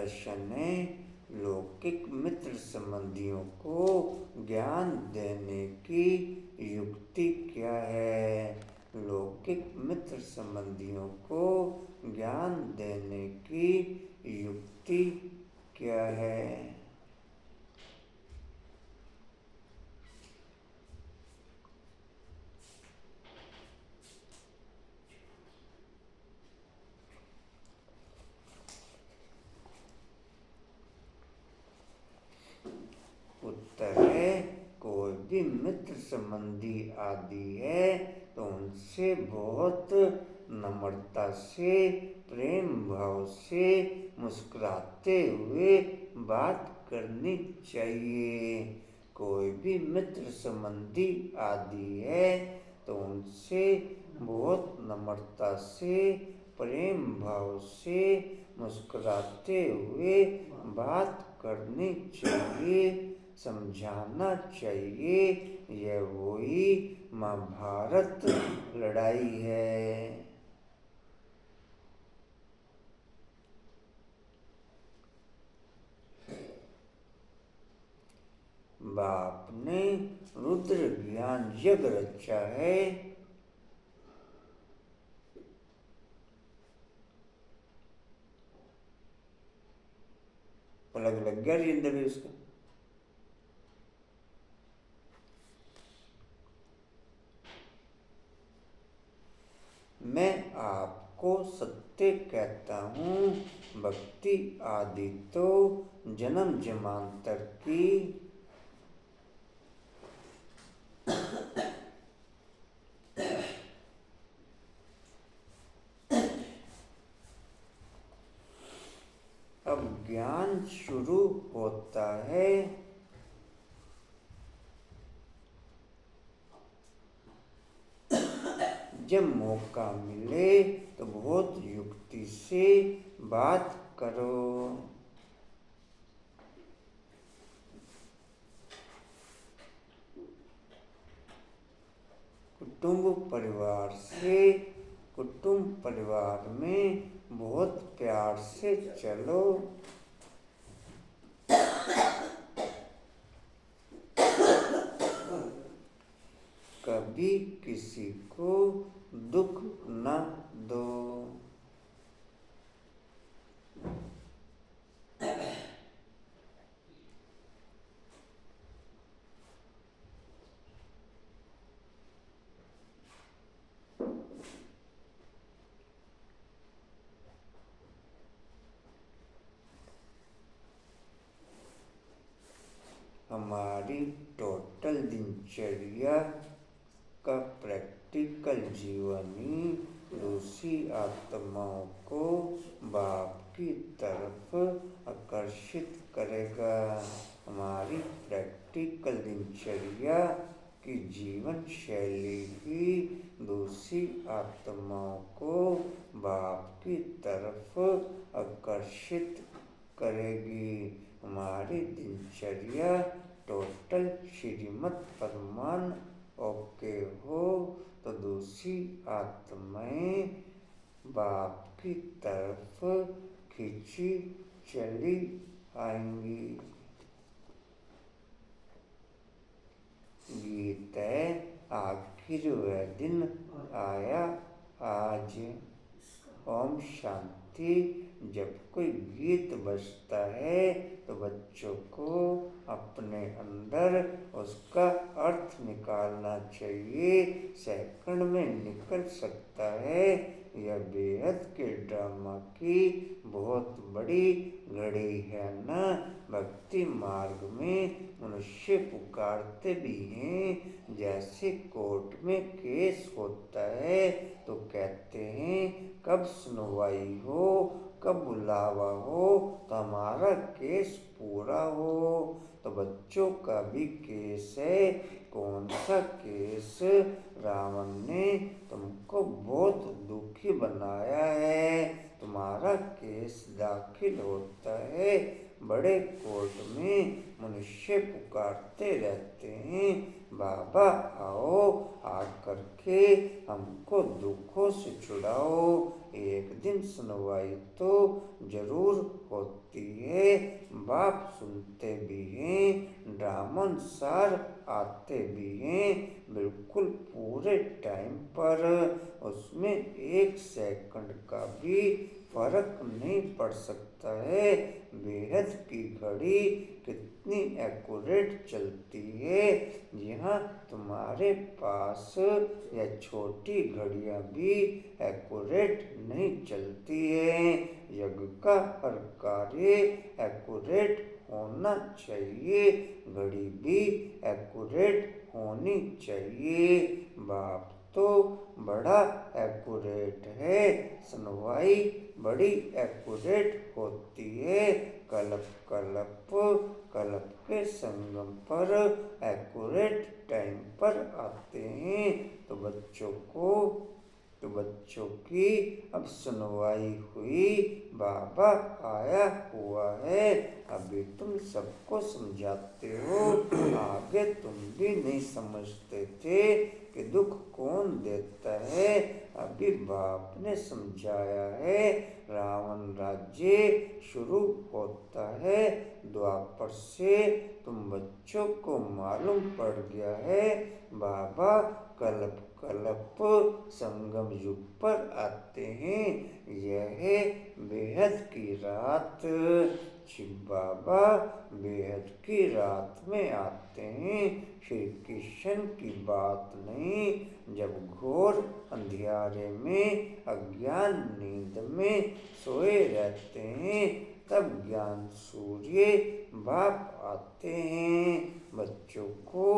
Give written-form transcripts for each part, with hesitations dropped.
प्रश्न है, लौकिक मित्र संबंधियों को ज्ञान देने की युक्ति क्या है? लौकिक मित्र संबंधियों को ज्ञान देने की युक्ति क्या है? उत्तर है, कोई भी मित्र संबंधी आदि है तो उनसे बहुत नम्रता से, प्रेम भाव से मुस्कुराते हुए बात करनी चाहिए। कोई भी मित्र संबंधी आदि है तो उनसे बहुत नम्रता से, प्रेम भाव से मुस्कुराते हुए बात करनी चाहिए, समझाना चाहिए। यह वही महाभारत लड़ाई है। बाप ने रुद्र ज्ञान यज्ञ रचा है। पलक लग गया जिंदगी भी उसका। मैं आपको सत्य कहता हूँ, भक्ति आदि तो जन्म जन्मांतर की अब ज्ञान शुरू होता है। जब मौका मिले तो बहुत युक्ति से बात करो। कुटुंब परिवार में बहुत प्यार से चलो। कभी किसी को दुख न दो। हमारी टोटल दिनचर्या का प्रैक्टिकल जीवन ही दूसरी आत्माओं को बाप की तरफ आकर्षित करेगा। हमारी प्रैक्टिकल दिनचर्या की जीवन शैली ही दूसरी आत्माओं को बाप की तरफ आकर्षित करेगी। हमारी दिनचर्या टोटल श्रीमत फरमान ओके हो तो दूसरी आत्माएं बाप की तरफ खींची चली आएंगी। गीत है, आखिर वह दिन आया आज। ओम शांति। जब कोई गीत बजता है तो बच्चों को अपने अंदर उसका अर्थ निकालना चाहिए। सेकंड में निकल सकता है। यह बेहद के ड्रामा की बहुत बड़ी घड़ी है ना। भक्ति मार्ग में मनुष्य पुकारते भी हैं। जैसे कोर्ट में केस होता है तो कहते हैं कब सुनवाई हो, कब बुलावा हो तो हमारा केस पूरा हो। तो बच्चों का भी केस है। कौन सा केस? रावण ने तुमको बहुत दुखी बनाया है। तुम्हारा केस दाखिल होता है। बड़े कोर्ट में मनुष्य पुकारते रहते हैं, बाबा आओ, आकर के हमको दुखों से छुड़ाओ। एक दिन दिन सुनवाई तो जरूर होती है। बाप सुनते भी हैं, ड्रामानुसार आते भी हैं, बिल्कुल पूरे टाइम पर। उसमें 1 सेकंड का भी फर्क नहीं पड़ सकता है। बेहद की घड़ी कितनी एक्यूरेट चलती है। यहाँ तुम्हारे पास यह छोटी घड़ियाँ भी एक्यूरेट नहीं चलती है। यज्ञ का हर कार्य एक्यूरेट होना चाहिए, घड़ी भी एक्यूरेट होनी चाहिए। बाप तो बड़ा एक्यूरेट है, सुनवाई बड़ी एक्यूरेट होती है। कल्प कल्प के संगम पर एक्यूरेट टाइम पर आते हैं। तो बच्चों की अब सुनवाई हुई, बाबा आया हुआ है। अभी तुम सबको समझाते हो, आगे तुम भी नहीं समझते थे कि दुख कौन देता है। अभी बाप ने समझाया है। रावण राज्य शुरू होता है द्वापर से। तुम बच्चों को मालूम पड़ गया है, बाबा कल्प संगम युग पर आते हैं। यह है बेहद की रात। शिव बाबा बेहद की रात में आते हैं। श्री कृष्ण की बात नहीं। जब घोर अंधियारे में अज्ञान नींद में सोए रहते हैं, तब ज्ञान सूर्य बाप आते हैं। बच्चों को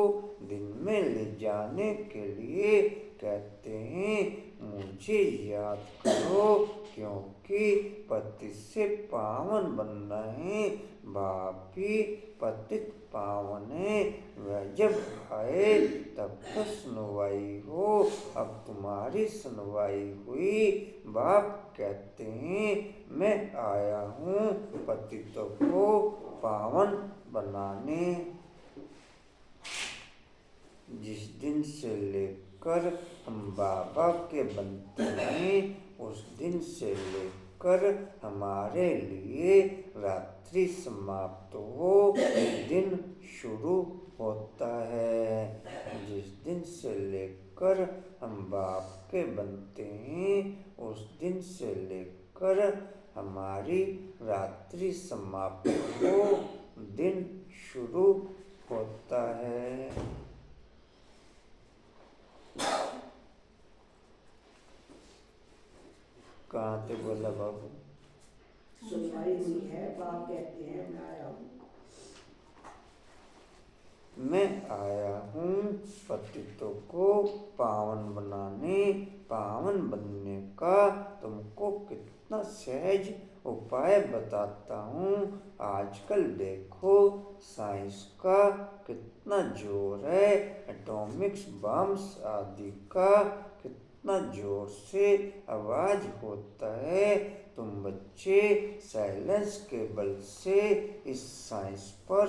दिन में ले जाने के लिए कहते हैं, मुझे याद करो, क्योंकि पतित से पावन बनना है। बाप भी पतित पावन है। वह जब आए तब तो सुनवाई हो। अब तुम्हारी सुनवाई हुई। बाप कहते हैं, मैं आया हूँ पतितों को पावन बनाने। जिस दिन से लेकर हम बाबा के बनते हैं, उस दिन से लेकर हमारे लिए रात्रि समाप्त हो, दिन शुरू होता है। जिस दिन से लेकर हम बाप के बनते हैं, उस दिन से लेकर हमारी रात्रि समाप्त हो, दिन शुरू होता है। कहाँ से बोला बाबू? सुनवाई हुई है, बाप कहते हैं मैं आया हूँ। मैं आया हूँ पतितों को पावन बनाने। पावन बनने का तुमको कितना सहज उपाय बताता हूँ। आजकल देखो साइंस का कितना जोर है, एटॉमिक्स बम्स आदि का कितना जोर से आवाज होता है। तुम बच्चे साइलेंस के बल से इस साइंस पर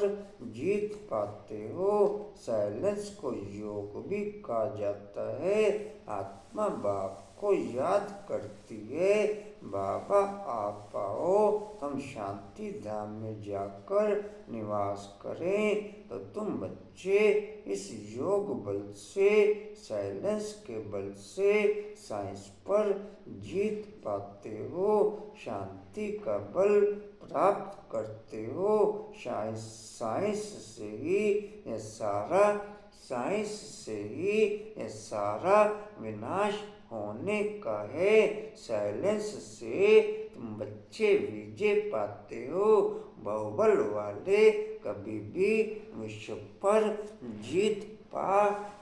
जीत पाते हो। साइलेंस को योग भी कहा जाता है। आत्मा बाप को याद करती है, बाबा आप आओ, हम शांति धाम में जाकर निवास करें। तो तुम बच्चे इस योग बल से, साइलेंस के बल से साइंस पर जीत पाते हो, शांति का बल प्राप्त करते हो। साइंस से ही यह सारा विनाश होने का है। साइलेंस से तुम बच्चे विजय पाते हो। बाहुबल वाले कभी भी विश्व पर जीत पा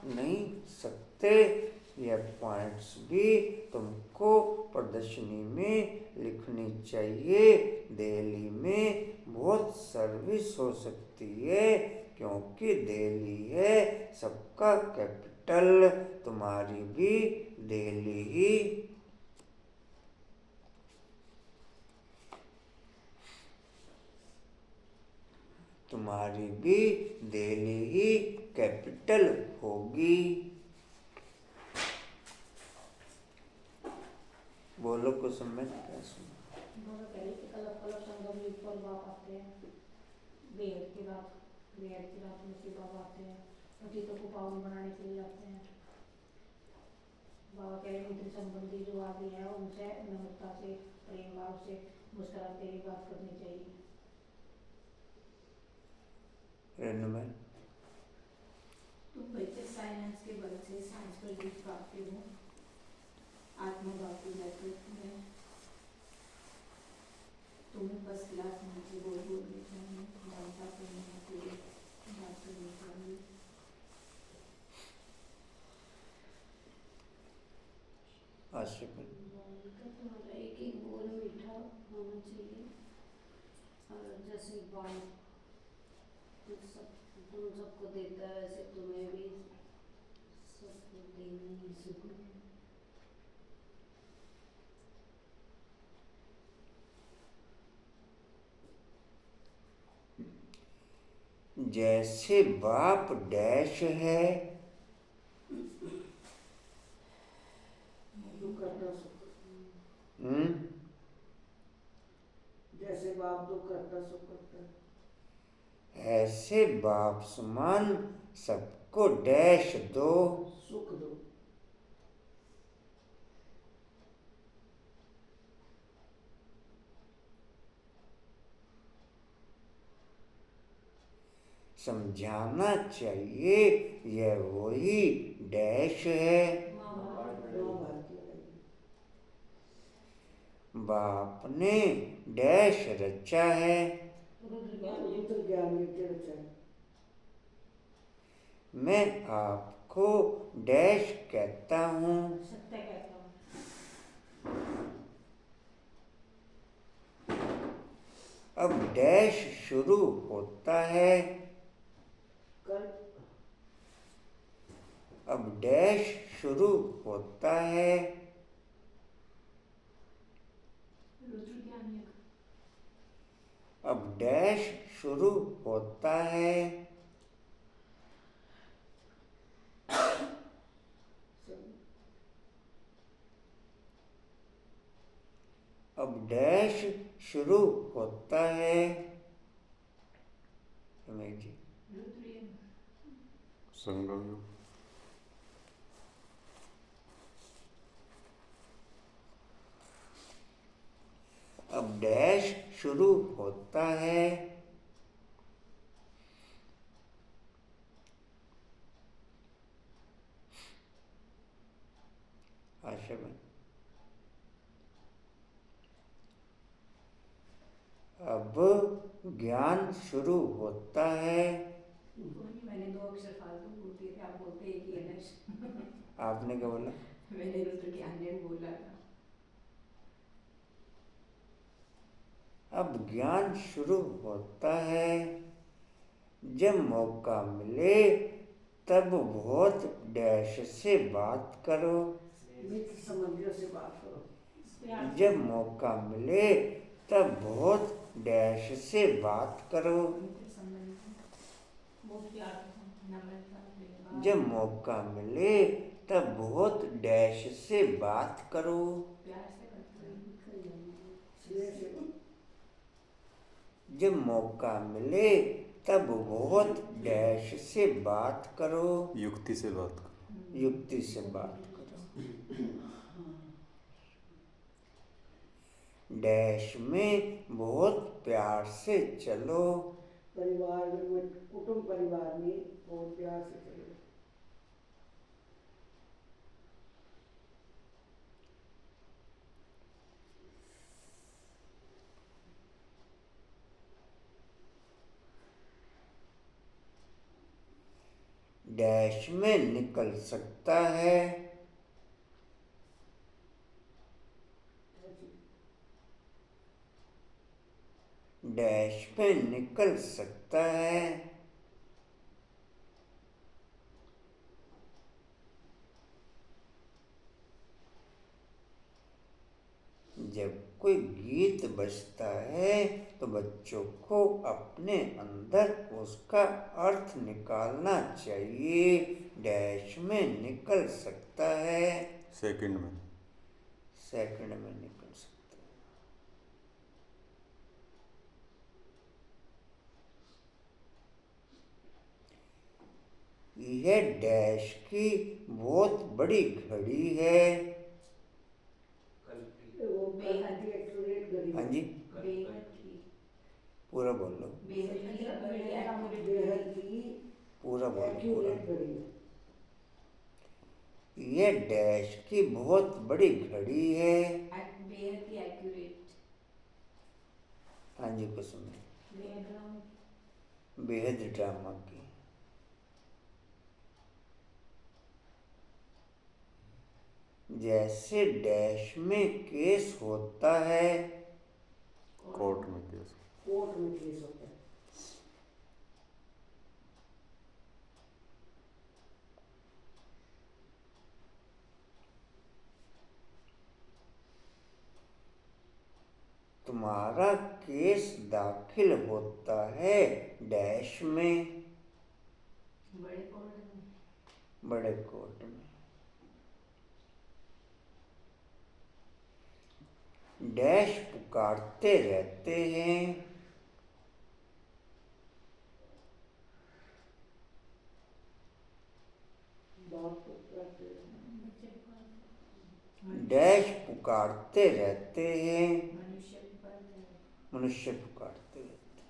नहीं सकते। यह पॉइंट्स भी तुमको प्रदर्शनी में लिखनी चाहिए। दिल्ली में बहुत सर्विस हो सकती है, क्योंकि दिल्ली है सबका कैपिटल। तुम्हारी भी दिल्ली ही कैपिटल होगी। बोलो। को समझ क्या सुना? बाबा कह रही कि कलप कलप संगम युग पर बाप आते हैं, बेहद की रात में शिव बाबा आते हैं, पतितों को पावन बनाने के लिए आते हैं। बाबा कह रहे मित्र संबंधी जो आदि है उनसे नम्रता से प्रेम भाव से मुस्कुराते हुए बात करनी चाहिए। रेणुमय तुम बच्चे साइलेंस के बल से साइंस पर जीत पाते हो। आत्मभाव की नेतृत्व में तुम्हें फर्स्ट क्लास नीचे बोलने चाहिए, जनता करने के लिए बात करनी चाहिए। आशिक तुम्हारा एक एक बोल मीठा होना चाहिए, और जैसे बाल तुम सबको देता है वैसे तुम्हें भी सबको देना ही सीखो। जैसे बाप डैश है, दुख करता सुख, जैसे बाप दुख करता सुख करता है, ऐसे बाप समान सबको डैश दो, सुख दो। समझाना चाहिए यह वही डैश है। महाभारत की लड़ाई। बाप ने डैश रचा है, रुद्र ज्ञान यज्ञ रचा है। मैं आपको डैश कहता हूँ, सत्य कहता हूँ। अब डैश शुरू होता है, अब डैश शुरू होता है, अब डैश शुरू होता है, अब डैश शुरू होता है। रमेश जी संगम युग। अब डैश शुरू होता है, आशा में अब ज्ञान शुरू होता है। मैंने दो अक्षर फालतू बोल दिए थे, आप बोलते एक ही है ना। आपने क्या बोला? मैंने रुद्र ज्ञान ने बोला था। अब ज्ञान शुरू होता है, जब मौका मिले तब बहुत डैश से बात करो, मित्र संबंधियों से बात करो। जब मौका मिले तब बहुत डैश से बात करो, बहुत प्यार से नम्रता जब मौका मिले तब बहुत डैश से बात करो, प्यार से करते स्नेह से जब मौका मिले तब बहुत डैश से बात करो, युक्ति से बात करो, युक्ति से बात करो, डैश में बहुत प्यार से चलो, परिवार में, कुटुंब परिवार में बहुत प्यार से चलो। डैश में निकल सकता है, डैश में निकल सकता है, जब कोई गीत बजता है तो बच्चों को अपने अंदर उसका अर्थ निकालना चाहिए। डैश में निकल सकता है, सेकंड में सेकंड में निकल यह डैश की बहुत बड़ी घड़ी है। वो बेहद ही एक्यूरेट घड़ी हाँ है। जी, बेहद की पूरा बोल लो, बेहद की बड़ी एक्यूरेट बेहद ही पूरा बोलो, पूरा। एक्यूरेट घड़ी है। यह डैश की बहुत बड़ी घड़ी है। बेहद ही एक्यूरेट हाँ जी, कुसुम, बेड्राम बेहद ड्रामा की। जैसे डैश में केस होता है, कोर्ट में केस। कोर्ट में केस होता है। तुम्हारा केस दाखिल होता है डैश में, बड़े कोर्ट में। बड़े कोर्ट में। डैश पुकारते रहते हैं, बाप को कहते हैं। बच्चे पुकारते डैश पुकारते रहते हैं, मनुष्य पर मनुष्य पुकारते रहते हैं।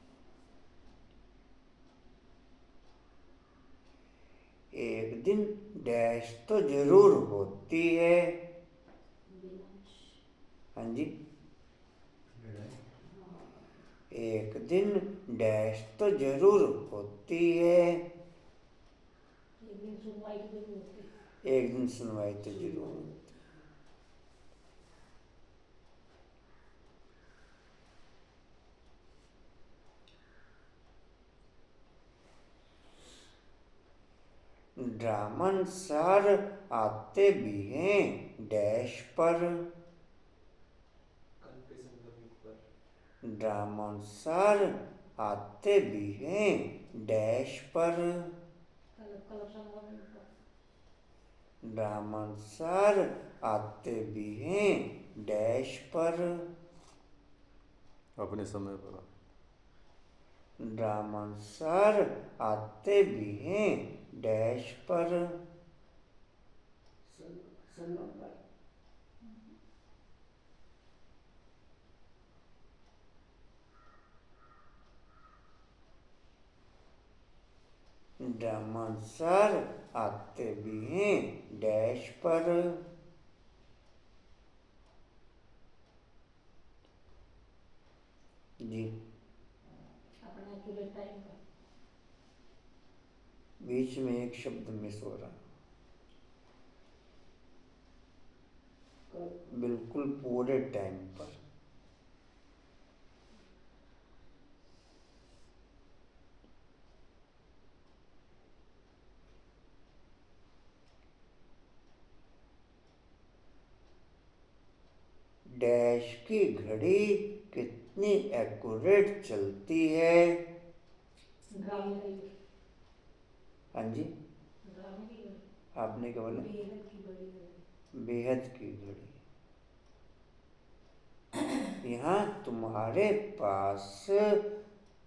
एक दिन डैश तो जरूर होती है। विनाश हाँ जी, एक दिन डैश तो जरूर होती है। एक दिन सुनवाई की जरूरत होती है। एक दिन सुनवाई तो जरूर होती है। ड्रामानुसार आते भी हैं डैश पर, ड्रामानुसार आते भी हैं डैश पर, कलब कलब संगम पर ड्रामानुसार आते भी हैं डैश पर, अपने समय पर। ड्रामानुसार आते भी हैं डैश पर, संगम पर। ड्रामानुसार आते भी हैं डैश पर। जी, अपना एक्यूरेट टाइम पर बीच में एक शब्द मिस हो रहा, बिल्कुल पूरे टाइम पर। डैश की घड़ी कितनी एक्यूरेट चलती है। ड्रामे की हाँ जी, ड्रामे की आपने क्या बोला? बेहद की बड़ी घड़ी बेहद की घड़ी। यहाँ तुम्हारे पास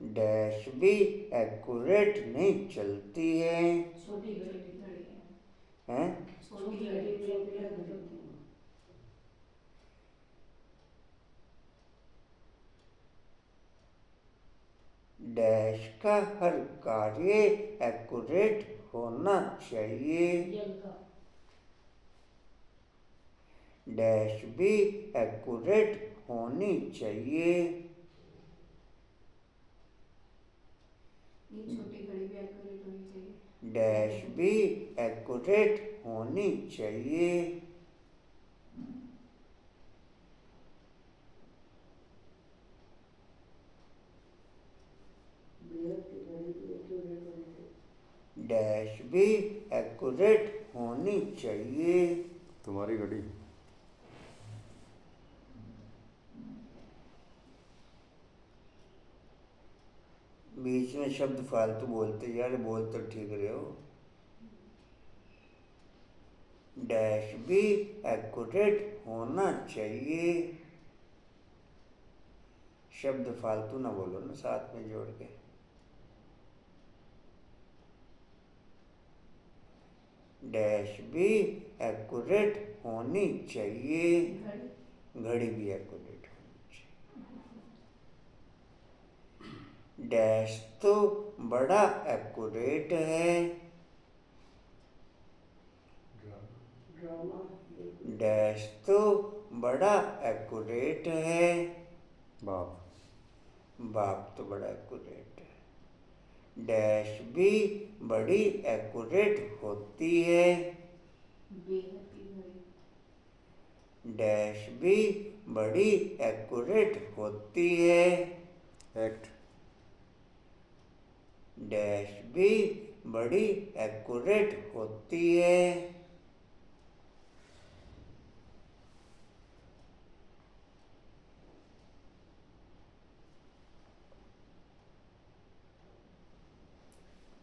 डैश भी एक्यूरेट नहीं चलती है, छोटी घड़ी है हैं? छोटी घड़ी भी एक्यूरेट नहीं चलती डैश का हर कार्य एक्यूरेट होना चाहिए। जल का डैश भी एक्यूरेट होनी चाहिए। ये छोटी घड़ी भी एक्यूरेट होनी चाहिए। डैश भी एक्यूरेट होनी चाहिए। बेहद की घड़ी भी एक्यूरेट होनी चाहिए। डैश भी एक्यूरेट होनी चाहिए। तुम्हारी घड़ी। बीच में शब्द फालतू बोलते यार, बोल तो ठीक रहे हो। डैश भी एक्यूरेट होना चाहिए। शब्द फालतू ना बोलो ना साथ में जोड़ के। डैश भी एक्यूरेट होनी चाहिए, घड़ी भी एक्यूरेट होनी चाहिए। डैश तो बड़ा एक्यूरेट है, ड्रामा डैश तो बड़ा एक्यूरेट है, बाप बाप तो बड़ा एक्यूरेट है। डैश भी बड़ी एक्यूरेट होती है, बेहद की घड़ी। डैश भी बड़ी एक्यूरेट होती है, एक्ट डैश भी बड़ी एक्यूरेट होती है।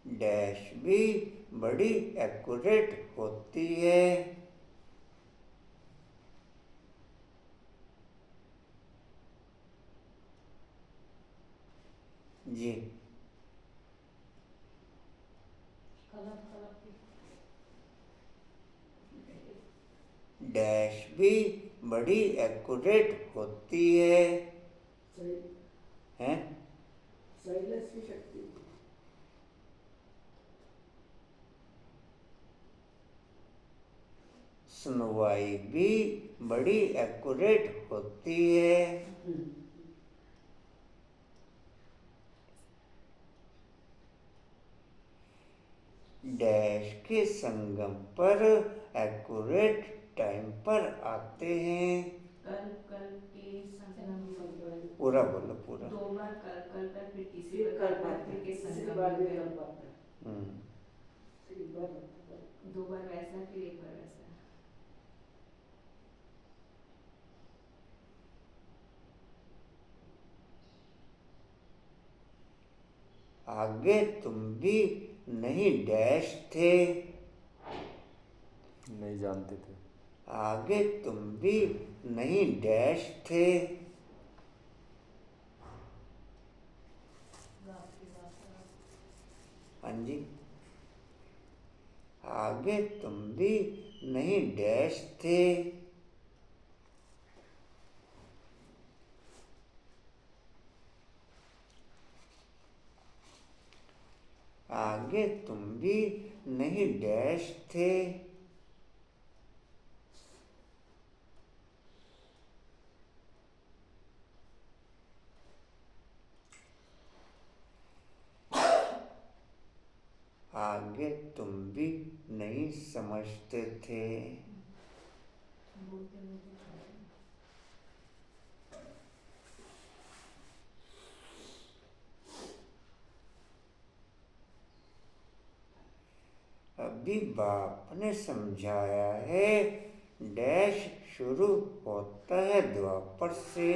डैश भी बड़ी एक्यूरेट होती है। जी कलम कलम की डैश भी बड़ी एक्यूरेट होती है, हैं? साइलेंस की शक्ति सुनवाई भी बड़ी एक्यूरेट होती है, डैश के संगम पर एक्यूरेट टाइम पर आते हैं। कल कल के संगम में पूरा बोलो पूरा। दो बार कल कल कर फिर तीसरी फिर बार कर कल कर पाते फिर के तीसरी संगम बार भी में कर पाते हम्म, तीसरी बार होता है। दो बार वैसा फिर एक बार वैसा। आगे तुम भी नहीं डैश थे, नहीं जानते थे। आगे तुम भी नहीं डैश थे, रात की बात है। हाँ जी। आगे तुम भी नहीं डैश थे, आगे तुम भी नहीं डैश थे, आगे तुम भी नहीं समझते थे। बोलते हुए भी अभी बाप ने समझाया है, डैश शुरू होता है द्वापर से।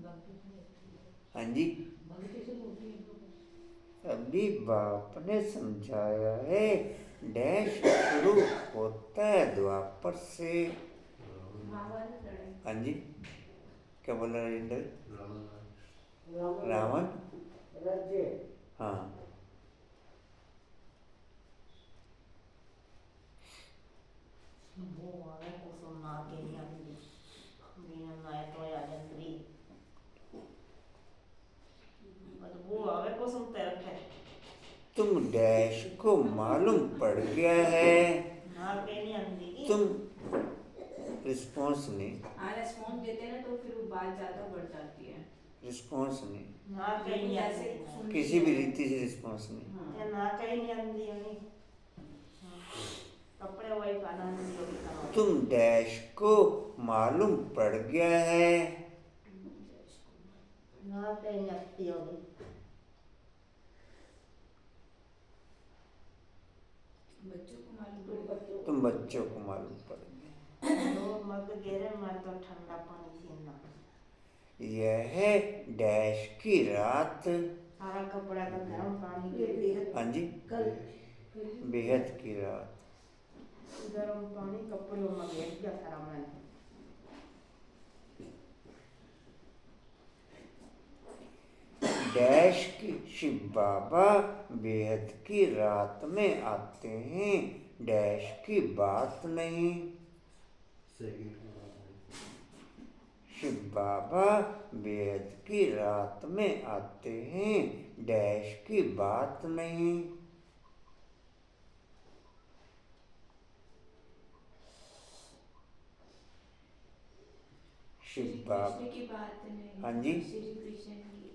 गलती से होती है। हाँ जी। गलती से होती है तो अभी बाप ने समझाया है, डैश शुरू होता है द्वापर से। महाभारत लड़ाई। हाँ जी, क्या बोला राजेंद्र? रावण रावण, राज्य हाँ। Boare kusuma kenyandi minanay to yajandri but boare kusum terke तुम डैश को मालूम पड़ गया है, na kenyandi तुम रिस्पॉन्स नहीं, हाँ रेस्पॉन्स देते हैं ना तो फिर वो बात ज़्यादा बढ़ जाती है। रिस्पॉन्स नहीं, na kenyandi किसी भी रीति से रिस्पॉन्स नहीं। ya na kenyandi ni कपड़े वही खाना नहीं जो भी खाना तुम डैश को मालूम पड़ गया है, ना kenyandi होगी बच्चों को मालूम पड़ेगा। तुम बच्चों को मालूम पड़ गया। तो मत गेरे मत तो ठंडा पानी पीना यह है डैश की रात। सारा कपड़ा का गर्म पानी ये के बेहद हाँ जी, कल बेहद की रात। गर्म पानी कपड़ों में बैठ गया सारा मैं डैश की शिव बाबा बेहद की रात में आते हैं, डैश की बात नहीं। शिव बाबा बेहद की रात में आते हैं, डैश की बात नहीं। शिव श्री बाबा, कृष्ण की बात नहीं, हाँ जी। श्री कृष्ण की